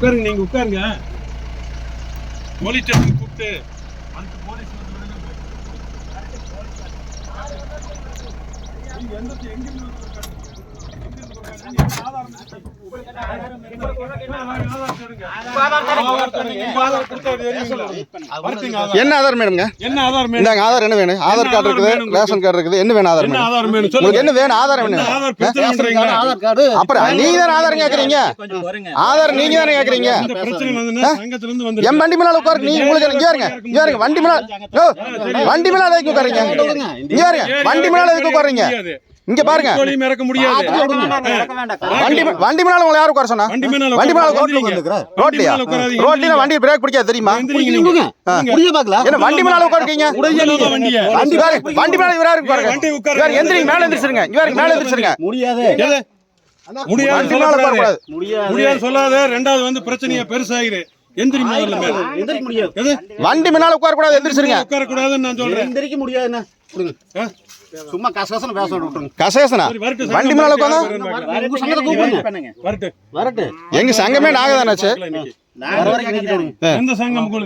உட்காருங்க, நீங்க உட்காருங்க. போலீஸ் ஸ்டேஷன் கூப்பிட்டு அந்த போலீஸ் என்ன ஆதாரம் வேணுங்க? என்ன ஆதாரம் வேணும்? இந்தாங்க ஆதார் என்ன வேணும்? ஆதார் கார்டு இருக்குது, ரேஷன் கார்டு இருக்குது. என்ன வேணும்? ஆதாரம் வேணும். ஆதாரம் வேணும் உங்களுக்கு என்ன வேணும்? ஆதாரம் வேணும். ஆதார் பிரச்சனை பண்றீங்களா? ஆதார் கார்டு அப்புறம் நீங்க தானே ஆதாரம் கேக்குறீங்க. ஆதார் நீங்க தானே கேக்குறீங்க. இந்த பிரச்சனை வந்துன்னா சங்கத்துல இருந்து வந்து என் வண்டி மேல உட்காரு. நீ உங்களுக்கு இங்க பாருங்க, இங்க பாருங்க. வண்டி மேல வண்டி மேல எதுக்கு உட்காருங்க? இங்க பாருங்க, வண்டி மேல எதுக்கு உட்காருங்க? இங்க பாருங்க, கோழியும் இறக்க முடியாது. வண்டி மேல உங்களை யாரு உட்கார சொன்னா? வண்டி மேல வண்டி மேல ரோட்லயா? உட்காராதீங்க. ரோட்லயா வண்டி பிரேக் பிடிக்காது தெரியுமா? முடிய பார்க்கலாம். என்ன வண்டி மேல உட்காருக்கீங்க? வண்டியை வண்டி மேல இவரா இருக்கு பாருங்க. வண்டி உட்காரு. இவர் எந்திரிங்க, மேல எந்திரிச்சிருங்க. இவர் மேல எந்திரிச்சிருங்க. முடியாது. முடியாது வண்டி மேல உட்கார கூடாது. முடியாது சொல்லாத. ரெண்டாவது வந்து பிரச்சனையா பெருசாகிரு. எந்திரி முதல்ல மேல. எந்திரிக்க முடியாது. எது? வண்டி மேல உட்கார கூடாது, எந்திரிச்சிருங்க. உட்கார கூடாதுன்னு நான் சொல்றேன். எந்திரிக்க முடியாதுண்ணா. கொடுங்க. சும்மா கசகசன்னு பேச விட்டுருங்க. கசேசனா வண்டி மேல உட்காந்தா உங்க சங்கத்தை கூப்பிடுங்க. வரட்டு. வரட்டு. எங்க சங்கமே நாங்க தானாச்சு. நான் வர வரைக்கும் நிக்கிறேன். எந்த சங்கம் உங்களுக்கு